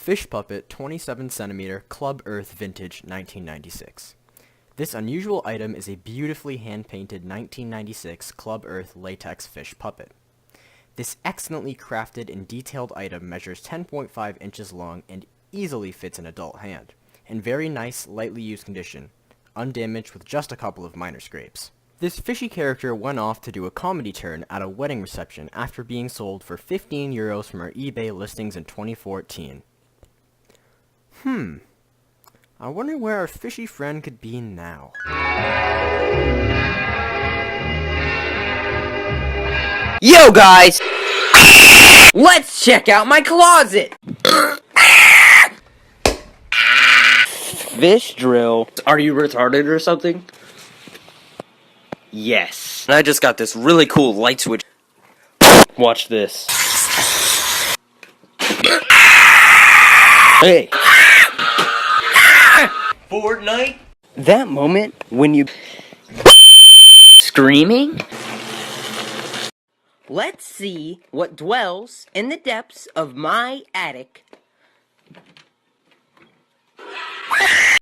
Fish puppet 27cm Club Earth Vintage 1996. This unusual item is a beautifully hand-painted 1996 Club Earth latex fish puppet. This excellently crafted and detailed item measures 10.5 inches long and easily fits an adult hand, in very nice, lightly used condition, undamaged with just a couple of minor scrapes. This fishy character went off to do a comedy turn at a wedding reception after being sold for €15 from our eBay listings in 2014. I wonder where our fishy friend could be now. Yo guys! Let's check out my closet! Fish drill. Are you retarded or something? Yes. I just got this really cool light switch. Watch this. Hey! Fortnite? That moment when you... Screaming? Let's see what dwells in the depths of my attic.